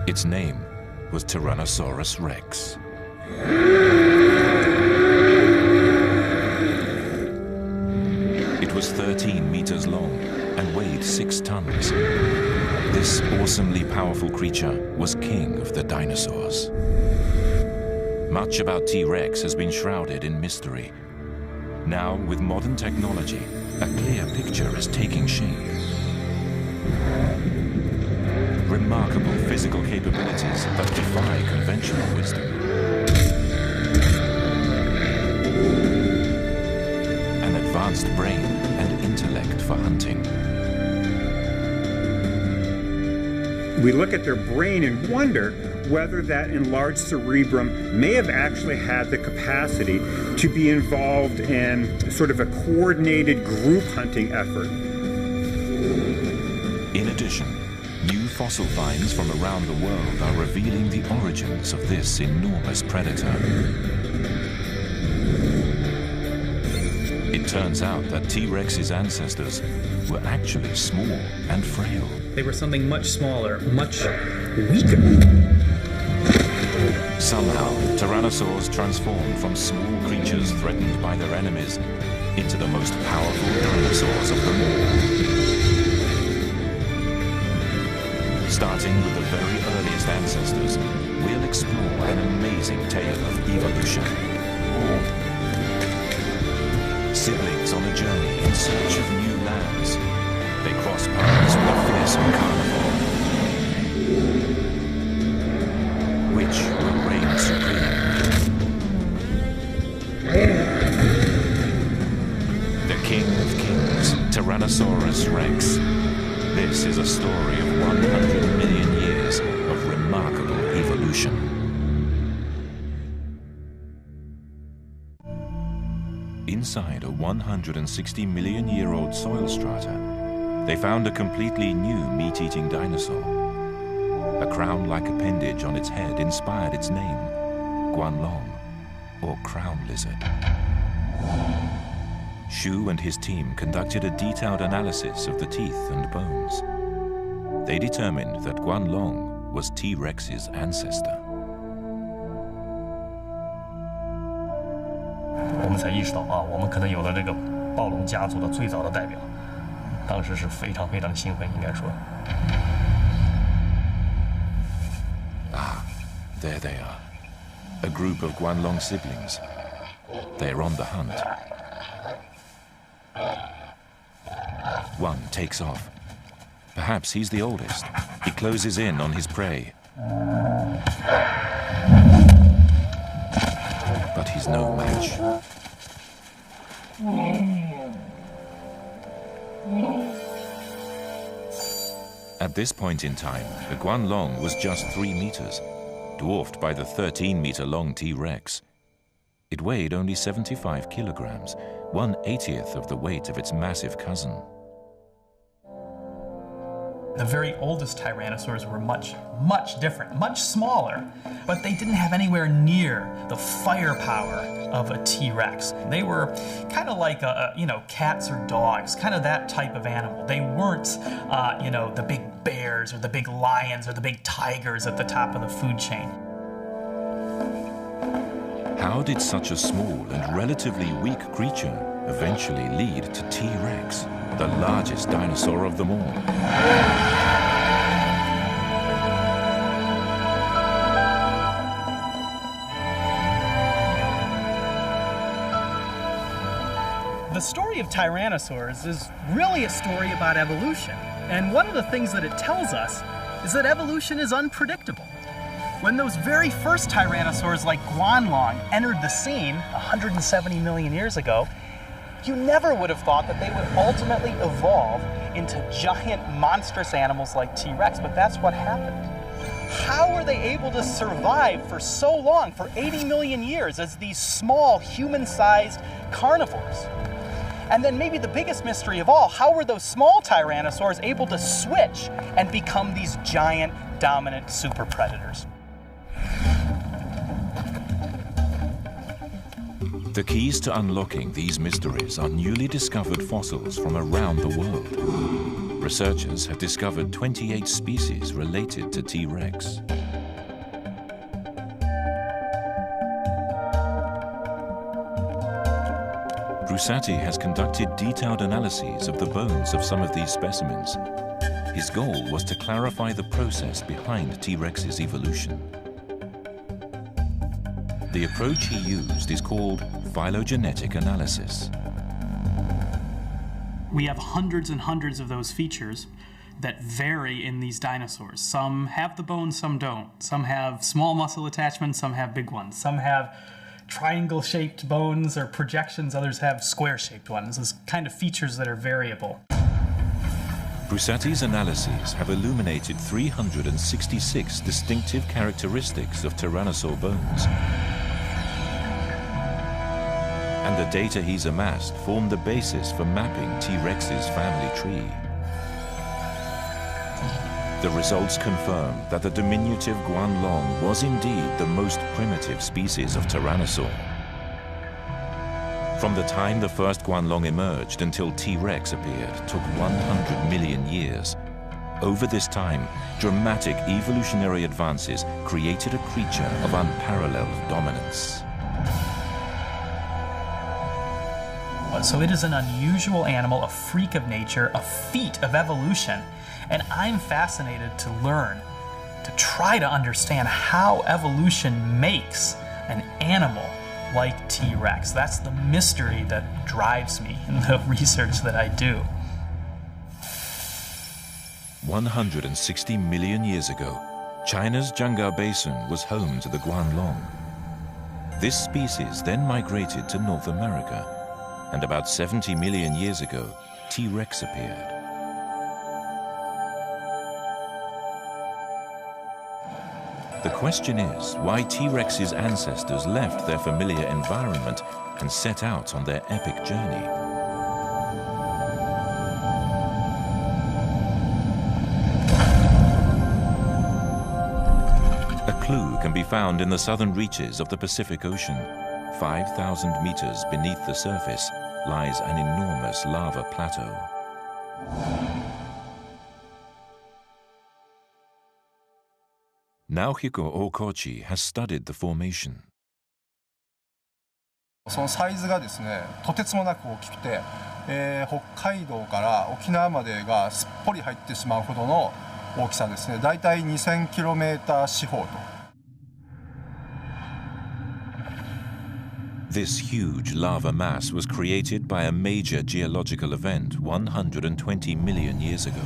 Its name was Tyrannosaurus rex. It was 13 meters long and weighed 6 tons. This awesomely powerful creature was king of the dinosaurs. Much about T-Rex has been shrouded in mystery. Now, with modern technology, a clear picture is taking shape. Remarkable physical capabilities that defy conventional wisdom. An advanced brain and intellect for hunting. We look at their brain and wonder whether that enlarged cerebrum may have actually had the capacity to be involved in sort of a coordinated group hunting effort. In addition, new fossil finds from around the world are revealing the origins of this enormous predator. It turns out that T-Rex's ancestors were actually small and frail. They were something much smaller, much weaker. Somehow, tyrannosaurs transformed from small creatures threatened by their enemies into the most powerful dinosaurs of them all. Starting with the very earliest ancestors, we'll explore an amazing tale of evolution. Siblings on a journey in search of new lands. They cross paths with a fearsome carnivore. Which will reign supreme? The King of Kings, Tyrannosaurus rex. This is a story of 100 million years of remarkable evolution. Inside a 160 million year old soil strata, they found a completely new meat-eating dinosaur. A crown-like appendage on its head inspired its name, Guanlong, or crown lizard. Xu and his team conducted a detailed analysis of the teeth and bones. They determined that Guanlong was T-Rex's ancestor. 我们才意识到啊，我们可能有了这个暴龙家族的最早的代表。当时是非常非常兴奋，应该说。Ah, there they are. A group of Guanlong siblings. They're on the hunt. One takes off. Perhaps he's the oldest. He closes in on his prey. But he's no match. At this point in time, the Guanlong was just 3 meters, dwarfed by the 13-meter-long T-Rex. It weighed only 75 kilograms, 1/80th of the weight of its massive cousin. The very oldest tyrannosaurs were much, much different, much smaller, but they didn't have anywhere near the firepower of a T-Rex. They were kind of like, cats or dogs, kind of that type of animal. They weren't, the big bears or the big lions or the big tigers at the top of the food chain. How did such a small and relatively weak creature eventually lead to T-Rex, the largest dinosaur of them all? The story of Tyrannosaurs is really a story about evolution. And one of the things that it tells us is that evolution is unpredictable. When those very first tyrannosaurs like Guanlong entered the scene 170 million years ago, you never would have thought that they would ultimately evolve into giant, monstrous animals like T-Rex, but that's what happened. How were they able to survive for so long, for 80 million years, as these small, human-sized carnivores? And then maybe the biggest mystery of all, how were those small tyrannosaurs able to switch and become these giant, dominant super predators? The keys to unlocking these mysteries are newly discovered fossils from around the world, Researchers have discovered 28 species related to T-Rex. Brusati has conducted detailed analyses of the bones of some of these specimens. His goal was to clarify the process behind T-Rex's evolution. The approach he used is called phylogenetic analysis. We have hundreds and hundreds of those features that vary in these dinosaurs. Some have the bones, some don't. Some have small muscle attachments, some have big ones. Some have triangle-shaped bones or projections, others have square-shaped ones. Those kind of features that are variable. Brusati's analyses have illuminated 366 distinctive characteristics of Tyrannosaur bones. And the data he's amassed form the basis for mapping T-Rex's family tree. The results confirm that the diminutive Guanlong was indeed the most primitive species of Tyrannosaur. From the time the first Guanlong emerged until T-Rex appeared took 100 million years. Over this time, dramatic evolutionary advances created a creature of unparalleled dominance. So it is an unusual animal, a freak of nature, a feat of evolution. And I'm fascinated to learn, to try to understand how evolution makes an animal like T-Rex. That's the mystery that drives me in the research that I do. 160 million years ago, China's Janggar Basin was home to the Guanlong. This species then migrated to North America, and about 70 million years ago, T-Rex appeared. The question is why T-Rex's ancestors left their familiar environment and set out on their epic journey. A clue can be found in the southern reaches of the Pacific Ocean. 5,000 meters beneath the surface lies an enormous lava plateau. Naohiko Okochi has studied the formation. そのサイズがですね、とてつもなく大きくて、北海道から沖縄までがすっぽり入ってしまうほどの大きさですね。だいたい 2000km 四方と。This huge lava mass was created by a major geological event 120 million years ago.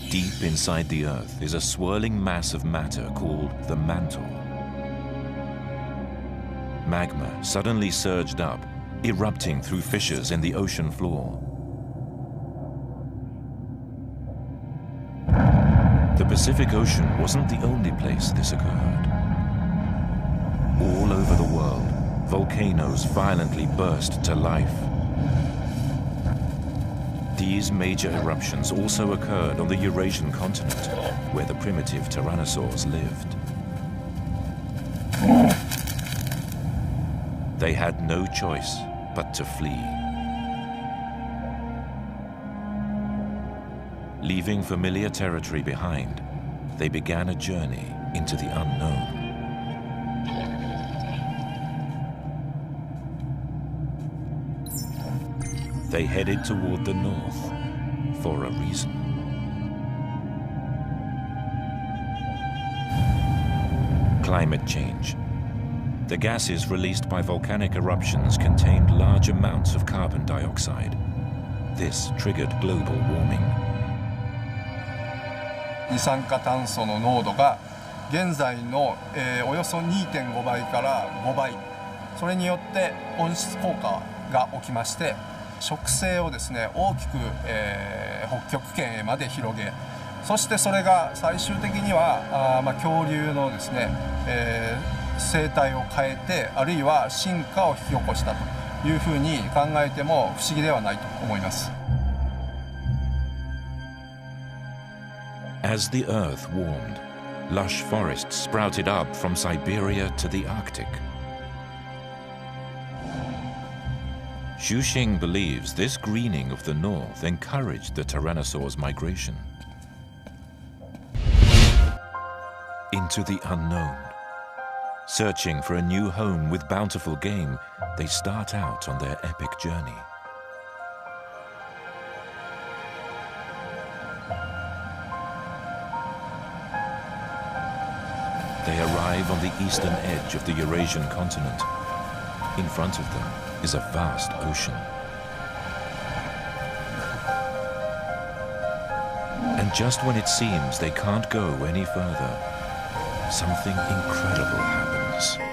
Deep inside the Earth is a swirling mass of matter called the mantle. Magma suddenly surged up, erupting through fissures in the ocean floor. The Pacific Ocean wasn't the only place this occurred. All over the world, volcanoes violently burst to life. These major eruptions also occurred on the Eurasian continent, where the primitive tyrannosaurs lived. They had no choice but to flee. Leaving familiar territory behind, they began a journey into the unknown. They headed toward the north for a reason. Climate change. The gases released by volcanic eruptions contained large amounts of carbon dioxide. This triggered global warming. 二酸化炭素の濃度が現在の、およそ 2.5 倍から5倍。それによって温室効果が起きまして、植生をですね大きく、北極圏へまで広げ、そしてそれが最終的には恐竜のですね、生態を変えてあるいは進化を引き起こしたというふうに考えても不思議ではないと思います。As the Earth warmed, lush forests sprouted up from Siberia to the Arctic. Xu Xing believes this greening of the north encouraged the Tyrannosaur's migration into the unknown. Searching for a new home with bountiful game, they start out on their epic journey. They arrive on the eastern edge of the Eurasian continent. In front of them is a vast ocean. And just when it seems they can't go any further, something incredible happens.